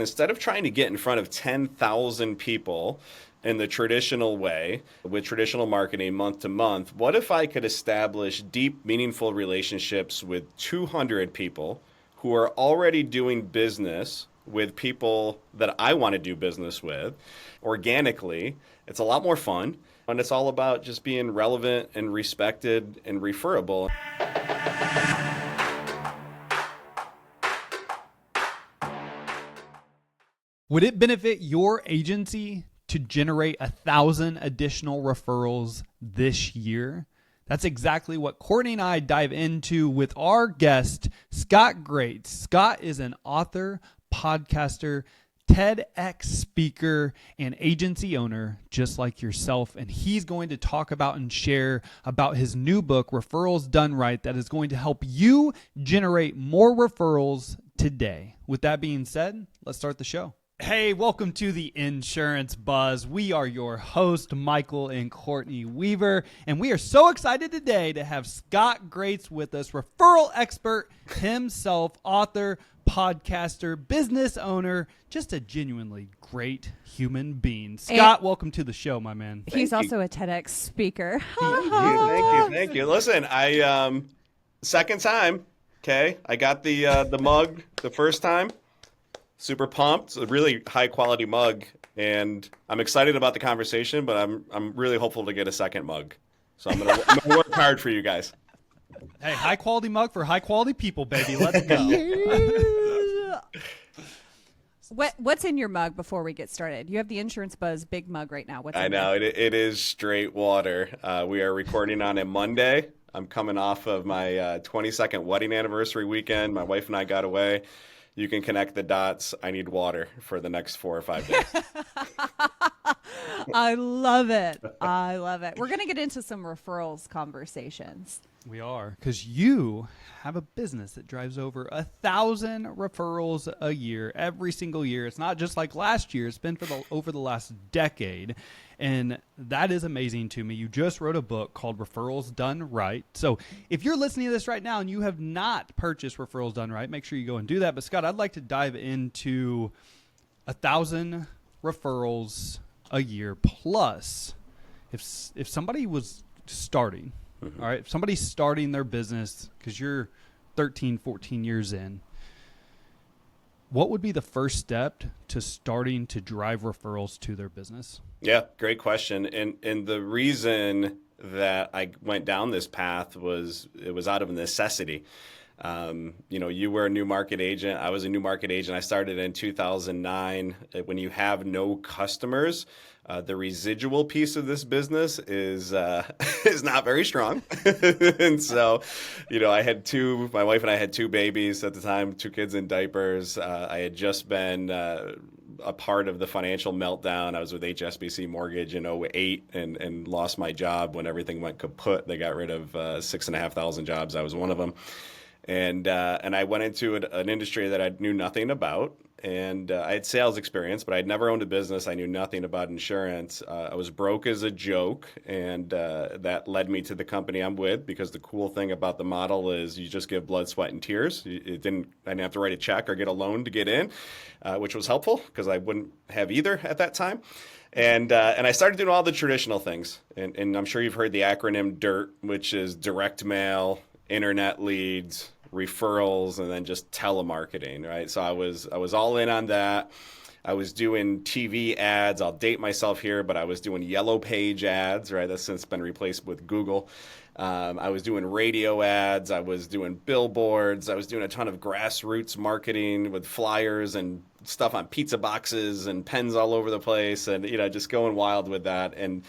Instead of trying to get in front of 10,000 people in the traditional way with traditional marketing month to month, what if I could establish deep, meaningful relationships with 200 people who are already doing business with people that I want to do business with organically? It's a lot more fun, and it's all about just being relevant and respected and referable. Would it benefit your agency to generate 1,000 additional referrals this year? That's exactly what Courtney and I dive into with our guest, Scott Grates. Scott is an author, podcaster, TEDx speaker, and agency owner just like yourself. And he's going to talk about and share about his new book, Referrals Done Right, that is going to help you generate more referrals today. With that being said, let's start the show. Hey, welcome to the Insurance Buzz. We are your host, Michael and Courtney Weaver, and we are so excited today to have Scott Grates with us, referral expert himself, author, podcaster, business owner, just a genuinely great human being. Scott, welcome to the show, my man. He's also a TEDx speaker. Thank you. Listen, second time, okay? I got the mug the first time. Super pumped. It's a really high quality mug, and I'm excited about the conversation, but I'm really hopeful to get a second mug. So I'm gonna work hard for you guys. Hey, high quality mug for high quality people, baby. Let's go. What's in your mug before we get started? You have the Insurance Buzz big mug right now. I know it is straight water. We are recording on a Monday. I'm coming off of my 22nd wedding anniversary weekend. My wife and I got away. You can connect the dots. I need water for the next 4 or 5 days. I love it. We're going to get into some referrals conversations. We are, because you have a business that drives over 1,000 referrals a year, every single year. It's not just like last year. It's been over the last decade. And that is amazing to me. You just wrote a book called Referrals Done Right. So if you're listening to this right now and you have not purchased Referrals Done Right, make sure you go and do that. But Scott, I'd like to dive into 1,000 referrals a year plus. If somebody was starting, all right, if somebody's starting their business because you're 13, 14 years in, what would be the first step to starting to drive referrals to their business? Yeah, great question. And the reason that I went down this path was it was out of necessity. You were a new market agent. I was a new market agent. I started in 2009. When you have no customers, the residual piece of this business is not very strong. And so, my wife and I had 2 babies at the time, 2 kids in diapers. I had just been a part of the financial meltdown. I was with HSBC Mortgage in 2008 and lost my job when everything went kaput. They got rid of 6,500 jobs. I was one of them. And I went into an industry that I knew nothing about. And I had sales experience, but I'd never owned a business. I knew nothing about insurance. I was broke as a joke, and that led me to the company I'm with, because the cool thing about the model is you just give blood, sweat, and tears. I didn't have to write a check or get a loan to get in, which was helpful because I wouldn't have either at that time. And I started doing all the traditional things. And I'm sure you've heard the acronym DIRT, which is direct mail, internet leads, referrals, and then just telemarketing, right? So I was all in on that. I was doing TV ads. I'll date myself here, but I was doing Yellow Page ads, right? That's since been replaced with Google. I was doing radio ads. I was doing billboards. I was doing a ton of grassroots marketing with flyers and stuff on pizza boxes and pens all over the place, and just going wild with that. And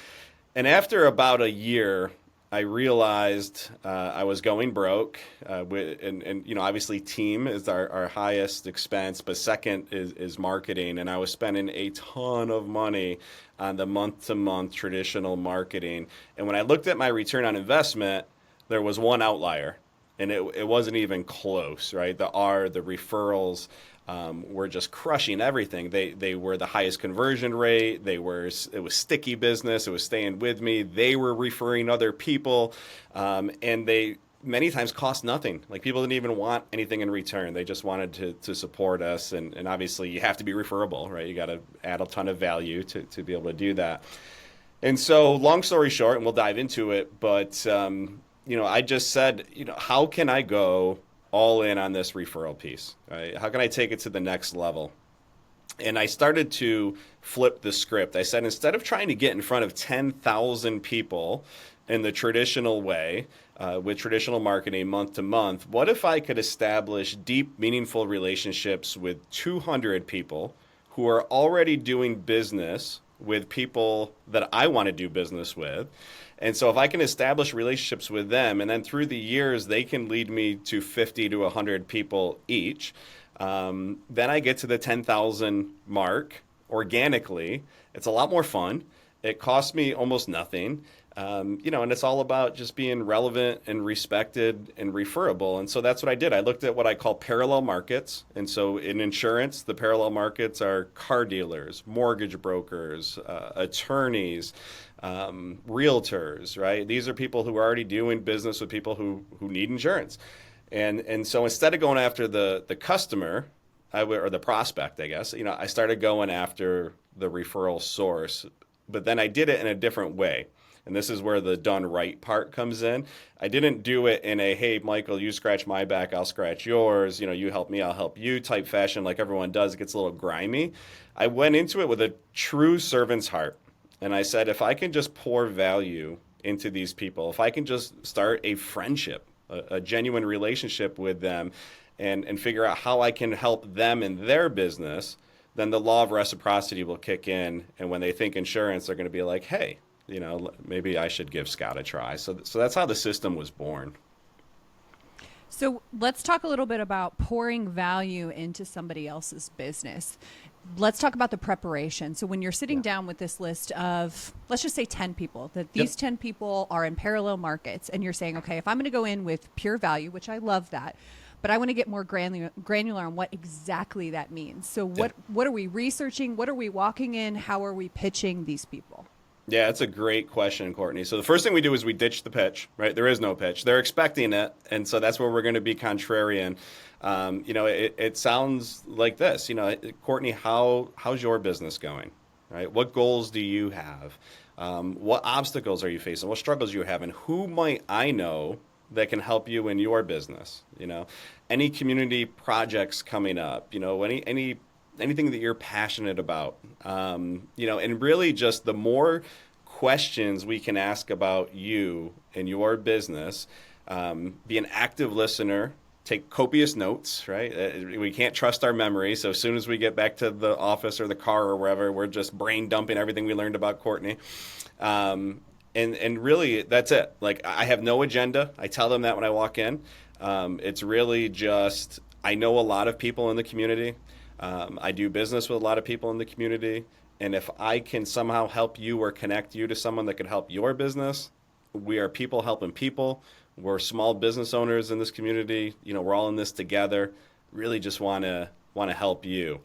after about a year, I realized I was going broke, and obviously team is our highest expense, but second is marketing, and I was spending a ton of money on the month-to-month traditional marketing. And when I looked at my return on investment, there was one outlier, and it wasn't even close, right? The referrals were just crushing everything. They were the highest conversion rate. It was sticky business. It was staying with me. They were referring other people, and they many times cost nothing. Like people didn't even want anything in return. They just wanted to support us. And obviously you have to be referable, right? You got to add a ton of value to be able to do that. And so long story short, and we'll dive into it, but, I just said, how can I go all in on this referral piece? Right? How can I take it to the next level? And I started to flip the script. I said, instead of trying to get in front of 10,000 people in the traditional way, with traditional marketing month to month, what if I could establish deep, meaningful relationships with 200 people who are already doing business with people that I want to do business with? And so if I can establish relationships with them, and then through the years, they can lead me to 50 to 100 people each, then I get to the 10,000 mark organically. It's a lot more fun. It costs me almost nothing. And it's all about just being relevant and respected and referable. And so that's what I did. I looked at what I call parallel markets. And so in insurance, the parallel markets are car dealers, mortgage brokers, attorneys, realtors, right? These are people who are already doing business with people who need insurance. And so instead of going after the customer, or the prospect, I guess, I started going after the referral source, but then I did it in a different way. And this is where the done right part comes in. I didn't do it in a, hey, Michael, you scratch my back, I'll scratch yours. You help me, I'll help you type fashion like everyone does. It gets a little grimy. I went into it with a true servant's heart. And I said, if I can just pour value into these people, if I can just start a friendship, a genuine relationship with them, and figure out how I can help them in their business, then the law of reciprocity will kick in. And when they think insurance, they're going to be like, hey, maybe I should give Scott a try. So that's how the system was born. So let's talk a little bit about pouring value into somebody else's business. Let's talk about the preparation. So when you're sitting down with this list of, let's just say 10 people, that these 10 people are in parallel markets, and you're saying, okay, if I'm going to go in with pure value, which I love that, but I want to get more granular on what exactly that means. So what are we researching? What are we walking in? How are we pitching these people? Yeah, that's a great question, Courtney. So the first thing we do is we ditch the pitch, right? There is no pitch. They're expecting it, and so that's where we're going to be contrarian. It sounds like this. Courtney, how's your business going? Right? What goals do you have? What obstacles are you facing? What struggles you have? And who might I know that can help you in your business? Any community projects coming up? Anything that you're passionate about, and really just the more questions we can ask about you and your business, be an active listener, take copious notes, right? We can't trust our memory. So as soon as we get back to the office or the car or wherever, we're just brain dumping everything we learned about Courtney. And really that's it. Like I have no agenda. I tell them that when I walk in. It's really just, I know a lot of people in the community. I do business with a lot of people in the community, and if I can somehow help you or connect you to someone that could help your business, we are people helping people. We're small business owners in this community. We're all in this together. Really just want to help you.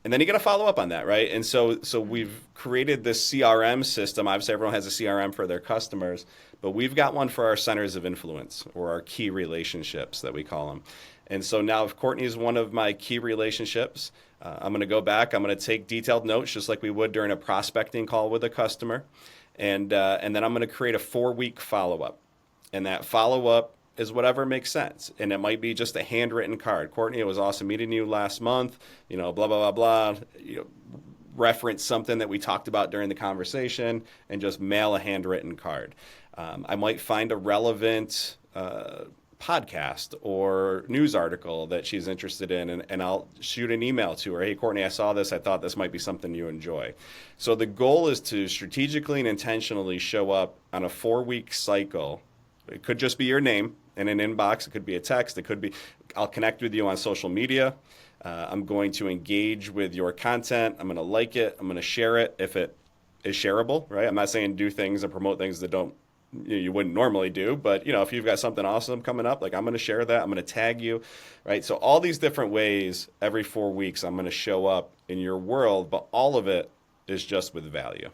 And then you got to follow up on that, right? And so we've created this CRM system. Obviously, everyone has a CRM for their customers, but we've got one for our centers of influence, or our key relationships that we call them. And so now if Courtney is one of my key relationships, I'm going to go back. I'm going to take detailed notes just like we would during a prospecting call with a customer. And then I'm going to create a 4-week follow-up. And that follow-up is whatever makes sense. And it might be just a handwritten card. Courtney, it was awesome meeting you last month, blah, blah, blah, blah. Reference something that we talked about during the conversation and just mail a handwritten card. I might find a relevant podcast or news article that she's interested in, and I'll shoot an email to her. Hey, Courtney, I saw this. I thought this might be something you enjoy. So the goal is to strategically and intentionally show up on a 4-week cycle. It could just be your name in an inbox. It could be a text. It could be, I'll connect with you on social media. I'm going to engage with your content. I'm going to like it. I'm going to share it if it is shareable, right? I'm not saying do things and promote things that you wouldn't normally do, but if you've got something awesome coming up, like I'm going to share that, I'm going to tag you, right? So all these different ways, every 4 weeks, I'm going to show up in your world, but all of it is just with value.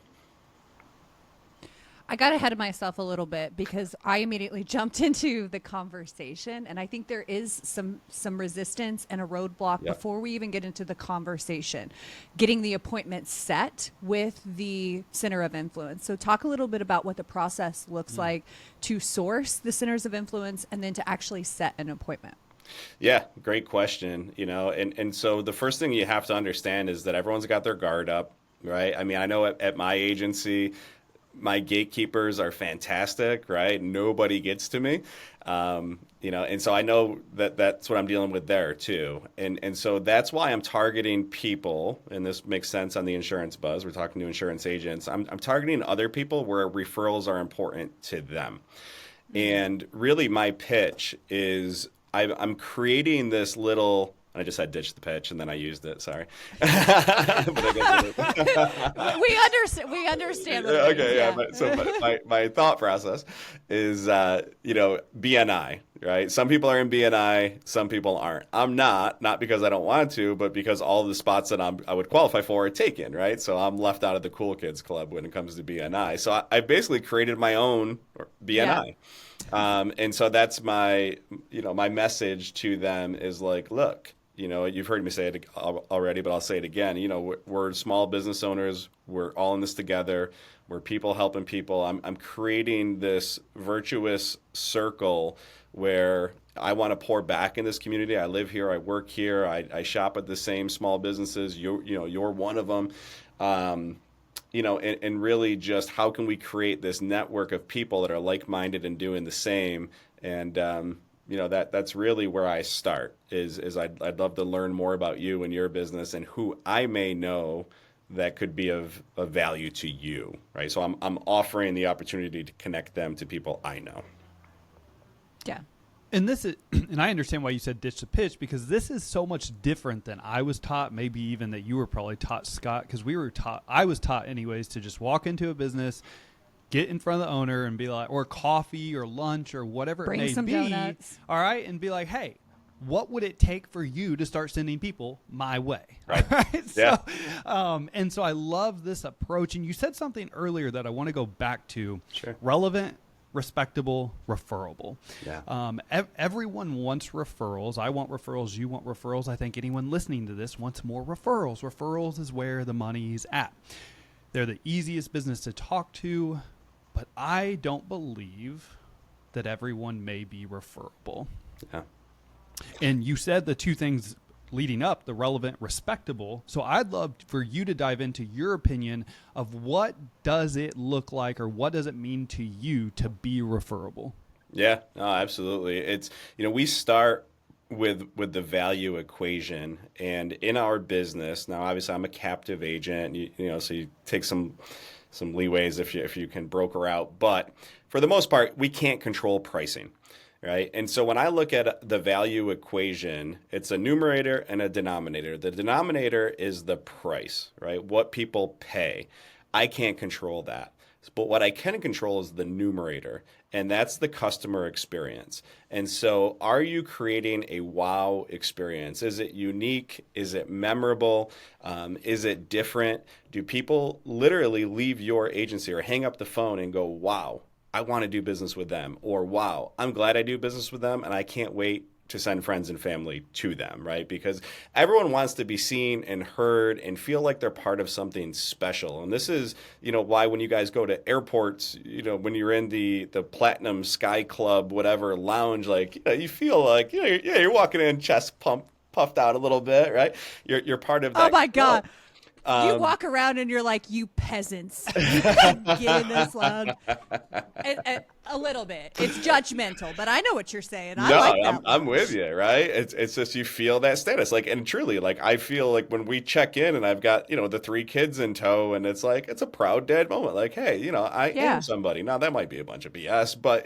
I got ahead of myself a little bit because I immediately jumped into the conversation, and I think there is some resistance and a roadblock Yep. before we even get into the conversation, getting the appointment set with the center of influence. So talk a little bit about what the process looks like to source the centers of influence and then to actually set an appointment. Yeah, great question. And so the first thing you have to understand is that everyone's got their guard up, right? I mean, I know at my agency, my gatekeepers are fantastic, right? Nobody gets to me. And so I know that that's what I'm dealing with there too. And so that's why I'm targeting people, and this makes sense on the insurance buzz. We're talking to insurance agents. I'm targeting other people where referrals are important to them. And really, my pitch is I'm creating this little. I just had ditch the pitch and then I used it. Sorry, but We understand what it means, okay, yeah. yeah. My thought process is, BNI, right? Some people are in BNI, some people aren't. I'm not because I don't want to, but because all the spots that I would qualify for are taken, right? So I'm left out of the cool kids club when it comes to BNI. So I basically created my own BNI. And so that's my message to them is like, look, you've heard me say it already, but I'll say it again. We're small business owners. We're all in this together. We're people helping people. I'm creating this virtuous circle where I want to pour back in this community. I live here. I work here. I shop at the same small businesses. You're one of them. And really just how can we create this network of people that are like-minded and doing the same. And, that's really where I start is I'd love to learn more about you and your business and who I may know that could be of value to you, right? So I'm offering the opportunity to connect them to people I know. Yeah. And this is, and I understand why you said ditch the pitch, because this is so much different than I was taught, maybe even that you were probably taught, Scott, because I was taught anyways to just walk into a business, get in front of the owner and be like, or coffee or lunch or whatever Bring it may some be. donuts. All right. And be like, hey, what would it take for you to start sending people my way? Right. Right? Yeah. And so I love this approach. And you said something earlier that I want to go back to. Sure. Relevant, respectable, referable. Yeah. Everyone wants referrals. I want referrals. You want referrals. I think anyone listening to this wants more referrals. Referrals is where the money's at. They're the easiest business to talk to, but I don't believe that everyone may be referable. Yeah. And you said the two things leading up, the relevant, respectable. So I'd love for you to dive into your opinion of what does it look like or what does it mean to you to be referable? Yeah, no, absolutely. It's, we start with the value equation, and in our business, now obviously I'm a captive agent, so you take some leeways if you can broker out, but for the most part, we can't control pricing. Right. And so when I look at the value equation, it's a numerator and a denominator. The denominator is the price, right? What people pay. I can't control that. But what I can control is the numerator, and that's the customer experience. And so are you creating a wow experience? Is it unique? Is it memorable? Is it different? Do people literally leave your agency or hang up the phone and go, wow, I want to do business with them, or wow, I'm glad I do business with them and I can't wait to send friends and family to them, right? Because everyone wants to be seen and heard and feel like they're part of something special. And this is, why when you guys go to airports, when you're in the Platinum Sky Club, whatever lounge, like, you feel like, you're walking in chest puffed out a little bit, right? You're part of that. Oh my God. Club. You walk around and you're like, you peasants. You can get in this lounge. A little bit. It's judgmental, but I know what you're saying. I like that. I'm with you, right? It's just you feel that status. Like, and truly, like, I feel like when we check in and I've got, the 3 kids in tow, and it's like, it's a proud dad moment. Like, hey, I am somebody. Now, that might be a bunch of BS, but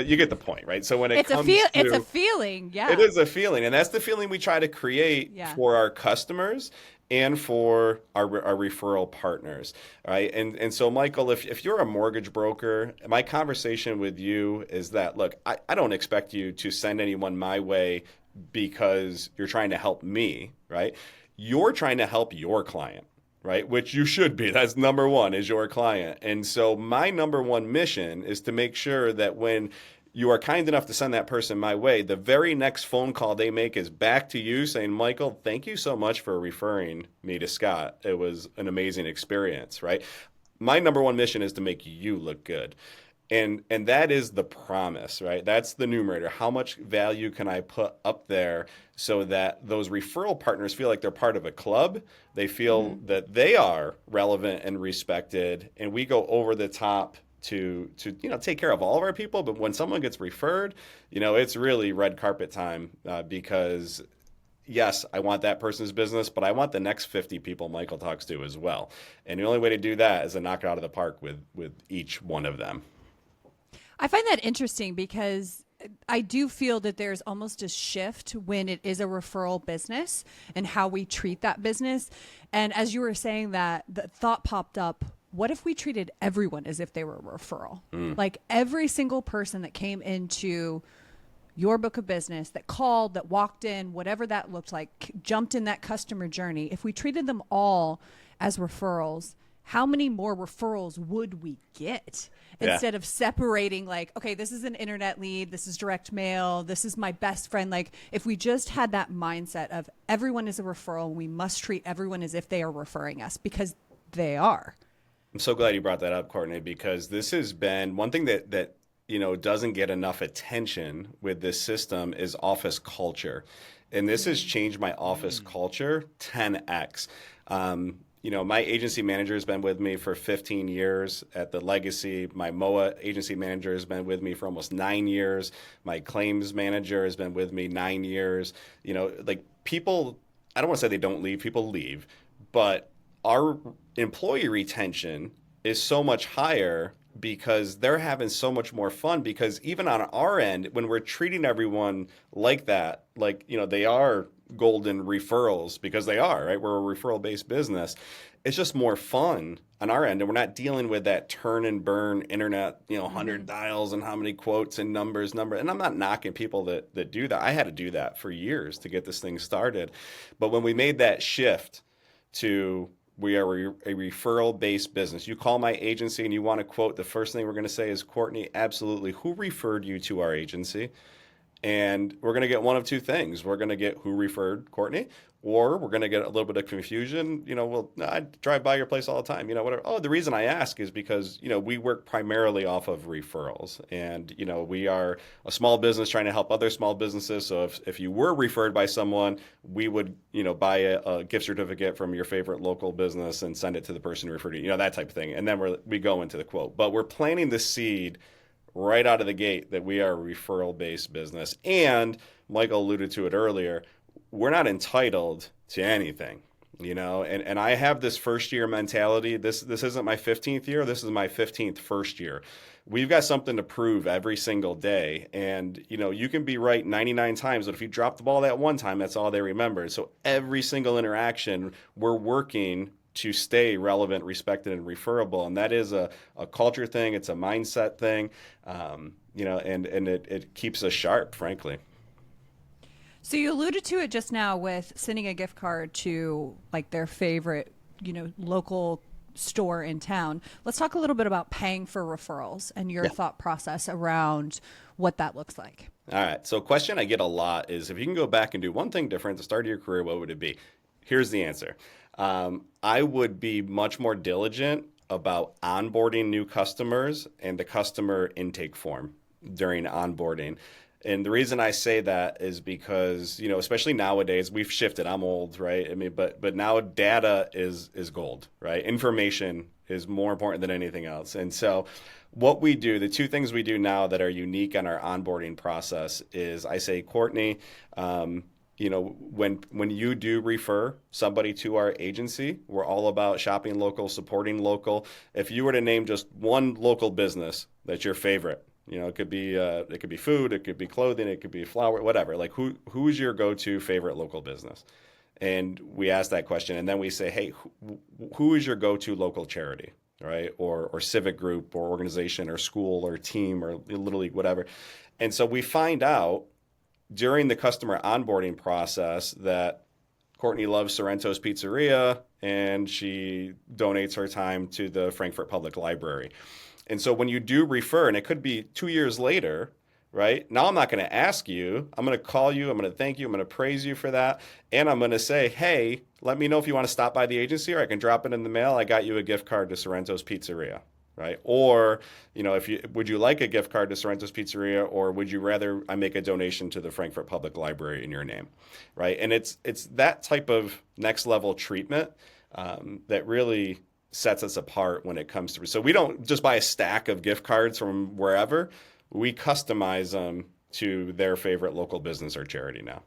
you get the point, right? So when it's a feeling, yeah. It is a feeling, and that's the feeling we try to create for our customers and for our referral partners, right? And so, Michael, if you're a mortgage broker, my conversation with you is that, look, I don't expect you to send anyone my way because you're trying to help me, right? You're trying to help your client, right? Which you should be. That's number one, is your client. And so my number one mission is to make sure that when you are kind enough to send that person my way, the very next phone call they make is back to you saying, Michael, thank you so much for referring me to Scott. It was an amazing experience, right? My number one mission is to make you look good. And that is the promise, right? That's the numerator. How much value can I put up there so that those referral partners feel like they're part of a club? They feel that they are relevant and respected, and we go over the top to take care of all of our people. But when someone gets referred, it's really red carpet time, because yes, I want that person's business, but I want the next 50 people Michael talks to as well. And the only way to do that is to knock it out of the park with each one of them. I find that interesting because I do feel that there's almost a shift when it is a referral business and how we treat that business. And as you were saying that, the thought popped up, what if we treated everyone as if they were a referral? Like every single person that came into your book of business, that called, that walked in, whatever that looked like, jumped in that customer journey, if we treated them all as referrals, how many more referrals would we get? Instead of separating, like, okay, this is an internet lead, this is direct mail, this is my best friend. Like, if we just had that mindset of everyone is a referral, we must treat everyone as if they are referring us, because they are. I'm so glad you brought that up, Courtney, because this has been one thing that doesn't get enough attention with this system is office culture. And this has changed my office culture 10x. My agency manager has been with me for 15 years at the Legacy. My MOA agency manager has been with me for almost 9 years. My claims manager has been with me 9 years. People, I don't want to say they don't leave, people leave, but our employee retention is so much higher because they're having so much more fun, because even on our end, when we're treating everyone like that, they are golden referrals, because they are, right? We're a referral-based business. It's just more fun on our end, and we're not dealing with that turn and burn internet, 100 dials and how many quotes and numbers. And I'm not knocking people that do that. I had to do that for years to get this thing started. But when we made that shift to we are a referral-based business. You call my agency and you want to quote, the first thing we're going to say is, Courtney, absolutely, who referred you to our agency? And we're going to get one of two things. We're going to get who referred Courtney, or we're going to get a little bit of confusion. I drive by your place all the time, whatever. Oh, the reason I ask is because, we work primarily off of referrals. And, we are a small business trying to help other small businesses. So if you were referred by someone, we would, buy a gift certificate from your favorite local business and send it to the person who referred you, that type of thing. And then we go into the quote. But we're planting the seed right out of the gate that we are a referral-based business. And Michael alluded to it earlier, we're not entitled to anything, and I have this first year mentality. This isn't my 15th year. This is my 15th first year. We've got something to prove every single day. And, you can be right 99 times, but if you drop the ball that one time, that's all they remember. So every single interaction, we're working to stay relevant, respected, and referable. And that is a culture thing. It's a mindset thing, and it keeps us sharp, frankly. So you alluded to it just now with sending a gift card to like their favorite, local store in town. Let's talk a little bit about paying for referrals and your thought process around what that looks like. All right. So a question I get a lot is, if you can go back and do one thing different at the start of your career, what would it be? Here's the answer. I would be much more diligent about onboarding new customers and the customer intake form during onboarding. And the reason I say that is because, especially nowadays, we've shifted. I'm old, right? But now data is gold, right? Information is more important than anything else. And so what we do, the two things we do now that are unique in our onboarding process is, I say, Courtney, when you do refer somebody to our agency, we're all about shopping local, supporting local. If you were to name just one local business that's your favorite, it could be food, it could be clothing, it could be flour, whatever. Like who is your go-to favorite local business? And we ask that question, and then we say, hey, who is your go-to local charity, right? Or civic group, or organization, or school, or team, or Little League, whatever. And so we find out during the customer onboarding process that Courtney loves Sorrento's Pizzeria, and she donates her time to the Frankfurt Public Library. And so when you do refer, and it could be 2 years later, right? Now I'm not going to ask you. I'm going to call you. I'm going to thank you. I'm going to praise you for that. And I'm going to say, hey, let me know if you want to stop by the agency, or I can drop it in the mail. I got you a gift card to Sorrento's Pizzeria, right? Or, would you like a gift card to Sorrento's Pizzeria, or would you rather I make a donation to the Frankfurt Public Library in your name, right? And it's that type of next level treatment that really sets us apart when it comes to. So we don't just buy a stack of gift cards from wherever. We customize them to their favorite local business or charity now.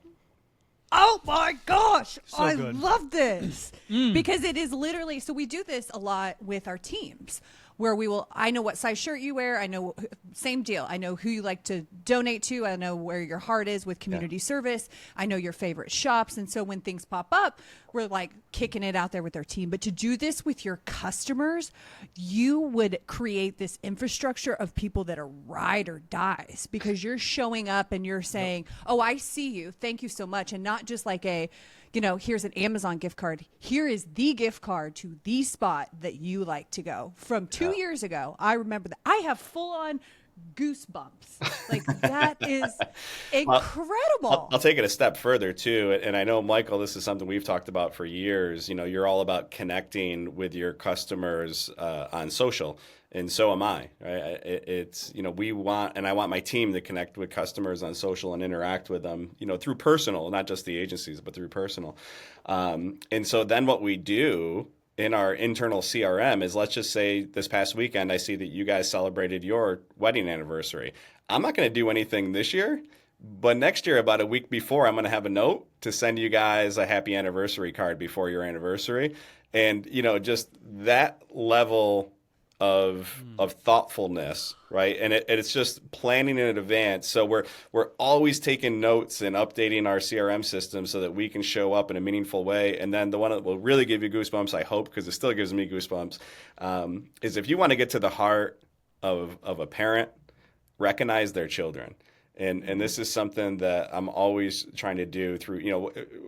Oh my gosh, So I good. love this because it is literally, so we do this a lot with our teams where I know what size shirt you wear. I know, same deal. I know who you like to donate to. I know where your heart is with community service. I know your favorite shops. And so when things pop up, we're like kicking it out there with our team. But to do this with your customers, you would create this infrastructure of people that are ride or dies because you're showing up and you're saying, oh, I see you. Thank you so much. And not just like here's an Amazon gift card. Here is the gift card to the spot that you like to go. From 2 years ago, I remember that. I have full on goosebumps. Like that is incredible. I'll take it a step further too. And I know, Michael, this is something we've talked about for years. You're all about connecting with your customers on social. And so am I, right? I want my team to connect with customers on social and interact with them, through personal, not just the agencies, but through personal. And so then what we do in our internal CRM is, let's just say this past weekend, I see that you guys celebrated your wedding anniversary. I'm not going to do anything this year, but next year, about a week before, I'm going to have a note to send you guys a happy anniversary card before your anniversary. And, just that level of thoughtfulness, right? And it's just planning in advance. So we're always taking notes and updating our CRM system so that we can show up in a meaningful way. And then the one that will really give you goosebumps, I hope, because it still gives me goosebumps, is if you want to get to the heart of a parent, recognize their children. And this is something that I'm always trying to do through,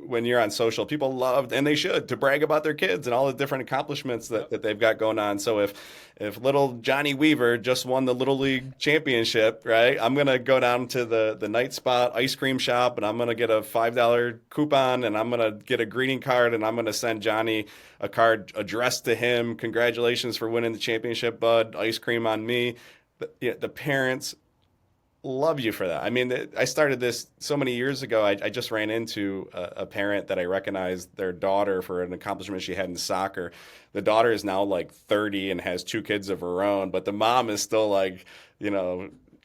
when you're on social, people love, and they should, to brag about their kids and all the different accomplishments that they've got going on. So if little Johnny Weaver just won the Little League championship, right, I'm going to go down to the Night Spot ice cream shop, and I'm going to get a $5 coupon, and I'm going to get a greeting card, and I'm going to send Johnny a card addressed to him. Congratulations for winning the championship, bud. Ice cream on me. The parents love you for that. I mean, I started this so many years ago. I just ran into a parent that I recognized their daughter for an accomplishment she had in soccer. The daughter is now like 30 and has 2 kids of her own, but the mom is still like,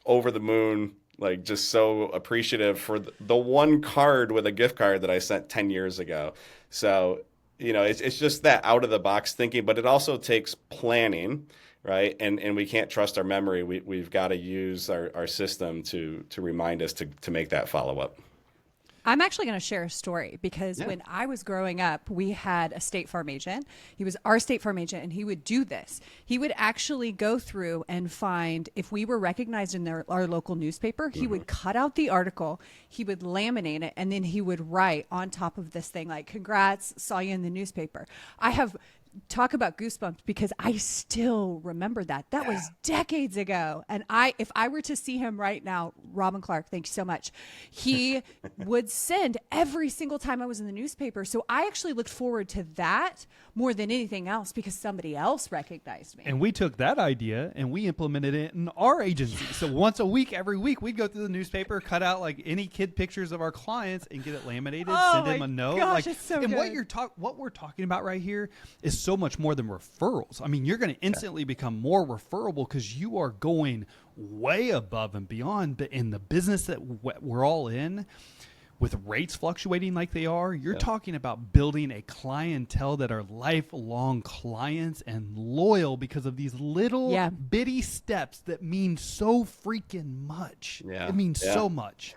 over the moon, like just so appreciative for the one card with a gift card that I sent 10 years ago. So, it's just that out of the box thinking, but it also takes planning. Right. And we can't trust our memory. We've got to use our system to remind us to make that follow up. I'm actually going to share a story because when I was growing up, we had a State Farm agent. He was our State Farm agent, and he would do this. He would actually go through and find if we were recognized in our local newspaper, he would cut out the article, he would laminate it, and then he would write on top of this thing like, congrats, saw you in the newspaper. Talk about goosebumps because I still remember that. That was decades ago. And if I were to see him right now, Robin Clark, thank you so much. He would send every single time I was in the newspaper. So I actually looked forward to that more than anything else because somebody else recognized me. And we took that idea and we implemented it in our agency. So once a week, every week, we'd go through the newspaper, cut out like any kid pictures of our clients and get it laminated, send them a note. Gosh, it's so and good. what we're talking about right here is so much more than referrals. I mean, you're going to instantly become more referable because you are going way above and beyond. But in the business that we're all in, with rates fluctuating like they are, you're talking about building a clientele that are lifelong clients and loyal because of these little bitty steps that mean so freaking much. It means so much.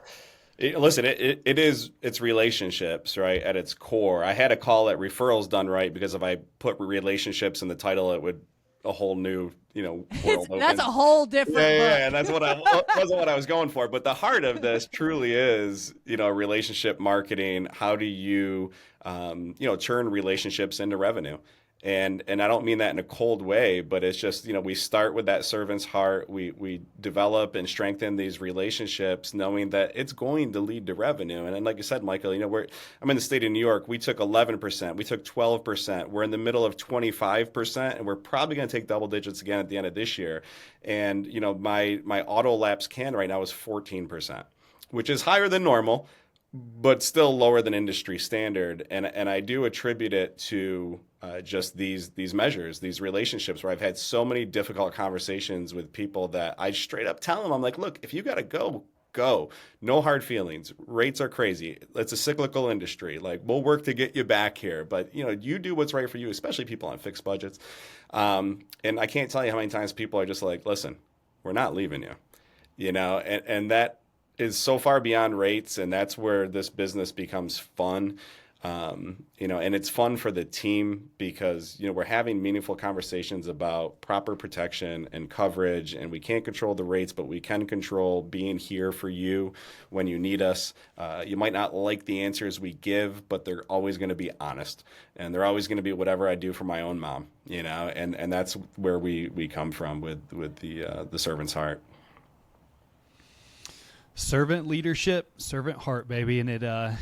Listen, it's relationships, right, at its core. I had to call it Referrals Done Right because if I put relationships in the title, it would a whole new, world That's a opens. whole different book. And that's what I wasn't what I was going for. But the heart of this truly is, relationship marketing. How do you, turn relationships into revenue? And I don't mean that in a cold way, but it's just, we start with that servant's heart. We develop and strengthen these relationships, knowing that it's going to lead to revenue. And then, like you said, Michael, I'm in the state of New York. We took 11%, we took 12%. We're in the middle of 25%, and we're probably going to take double digits again at the end of this year. And my auto lapse can right now is 14%, which is higher than normal, but still lower than industry standard. And I do attribute it to just these measures, these relationships where I've had so many difficult conversations with people that I straight up tell them, I'm like, look, if you got to go, go. No hard feelings. Rates are crazy. It's a cyclical industry. Like, we'll work to get you back here, but you do what's right for you, especially people on fixed budgets. And I can't tell you how many times people are just like, listen, we're not leaving you, and that is so far beyond rates, and that's where this business becomes fun. And it's fun for the team because, we're having meaningful conversations about proper protection and coverage, and we can't control the rates, but we can control being here for you when you need us. You might not like the answers we give, but they're always going to be honest, and they're always going to be whatever I do for my own mom, and that's where we come from with the servant's heart. Servant leadership, servant heart, baby, and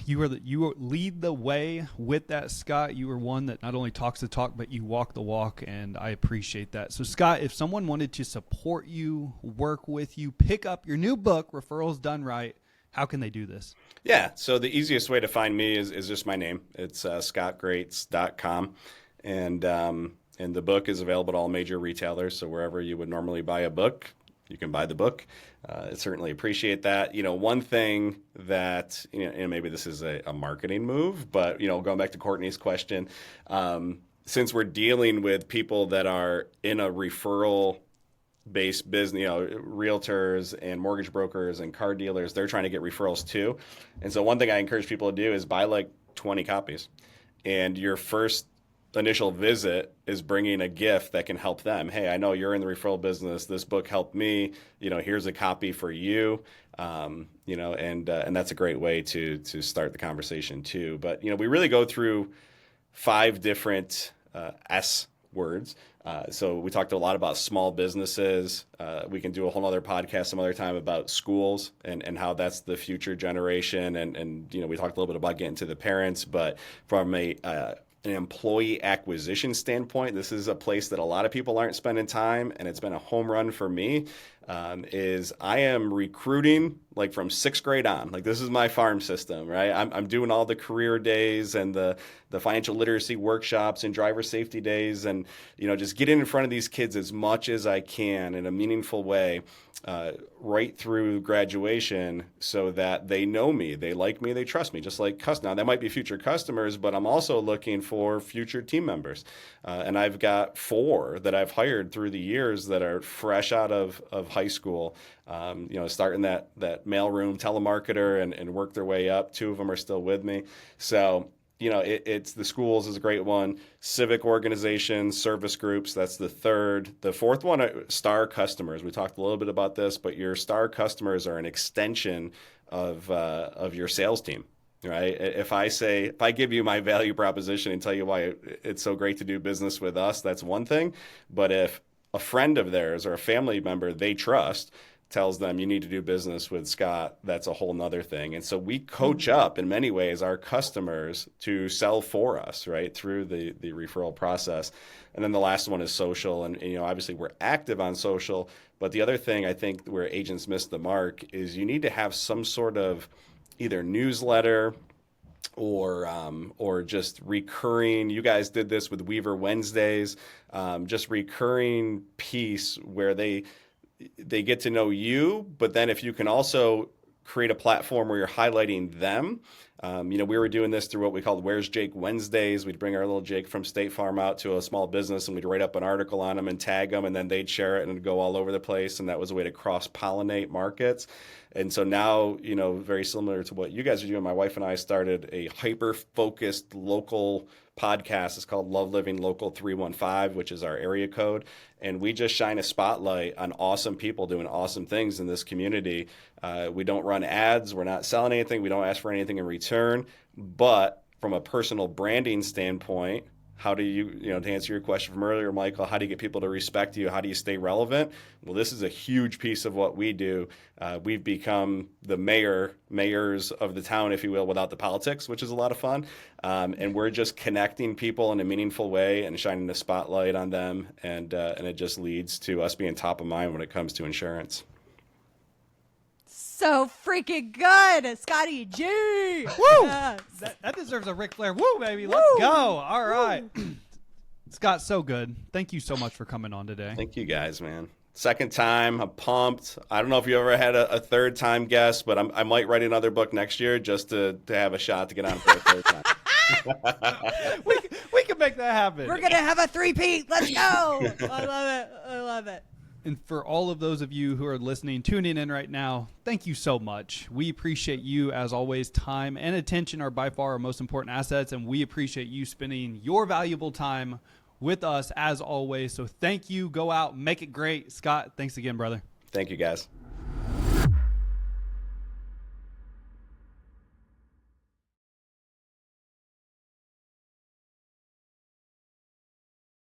you lead the way with that, Scott. You are one that not only talks the talk, but you walk the walk, and I appreciate that. So, Scott, if someone wanted to support you, work with you, pick up your new book, Referrals Done Right, how can they do this? Yeah, so the easiest way to find me is just my name. It's scottgrates.com, and the book is available at all major retailers. So wherever you would normally buy a book, you can buy the book. I certainly appreciate that. One thing that, and maybe this is a marketing move, but, going back to Courtney's question, since we're dealing with people that are in a referral-based business, realtors and mortgage brokers and car dealers, they're trying to get referrals too. And so one thing I encourage people to do is buy like 20 copies. And your first initial visit is bringing a gift that can help them. Hey, I know you're in the referral business. This book helped me. Here's a copy for you. And that's a great way to start the conversation too. But we really go through 5 different S words. So we talked a lot about small businesses. We can do a whole other podcast some other time about schools and how that's the future generation. And we talked a little bit about getting to the parents, but from an employee acquisition standpoint, this is a place that a lot of people aren't spending time, and it's been a home run for me. Is I am recruiting like from 6th grade on. Like, this is my farm system, right? I'm doing all the career days and the financial literacy workshops and driver safety days, and just getting in front of these kids as much as I can in a meaningful way, right through graduation, so that they know me, they like me, they trust me, just like customers. Now, that might be future customers, but I'm also looking for future team members. And I've got 4 that I've hired through the years that are fresh out of high school, starting that mailroom telemarketer and work their way up. 2 of them are still with me. So, it's the schools is a great one. Civic organizations, service groups, that's the 3rd. The 4th one are star customers. We talked a little bit about this, but your star customers are an extension of your sales team, right? If I give you my value proposition and tell you why it's so great to do business with us, that's one thing. But if a friend of theirs or a family member they trust tells them you need to do business with Scott, that's a whole nother thing. And so we coach up in many ways our customers to sell for us, right, through the referral process. And then the last one is social. And obviously we're active on social, but the other thing I think where agents miss the mark is you need to have some sort of either newsletter or just recurring. You guys did this with Weaver Wednesdays, just recurring piece where they get to know you, but then if you can also create a platform where you're highlighting them. We were doing this through what we called Where's Jake Wednesdays. We'd bring our little Jake from State Farm out to a small business, and we'd write up an article on them and tag them, and then they'd share it and it'd go all over the place. And that was a way to cross-pollinate markets. And so now, very similar to what you guys are doing, my wife and I started a hyper-focused local podcast is called Love Living Local 315, which is our area code. And we just shine a spotlight on awesome people doing awesome things in this community. We don't run ads. We're not selling anything. We don't ask for anything in return. But from a personal branding standpoint, how do you, to answer your question from earlier, Michael, how do you get people to respect you? How do you stay relevant? Well, this is a huge piece of what we do. We've become the mayors of the town, if you will, without the politics, which is a lot of fun. And we're just connecting people in a meaningful way and shining the spotlight on them. And it just leads to us being top of mind when it comes to insurance. So freaking good, Scotty G. Woo! Yes. That deserves a Ric Flair. Woo, baby. Let's go. All right. Scott, so good. Thank you so much for coming on today. Thank you guys, man. Second time, I'm pumped. I don't know if you ever had a third time guest, but I might write another book next year just to have a shot to get on for a third time. we can make that happen. We're going to have a three-peat. Let's go. I love it. I love it. And for all of those of you who are listening, tuning in right now, thank you so much. We appreciate you as always. Time and attention are by far our most important assets, and we appreciate you spending your valuable time with us as always. So thank you. Go out, make it great. Scott, thanks again, brother. Thank you, guys.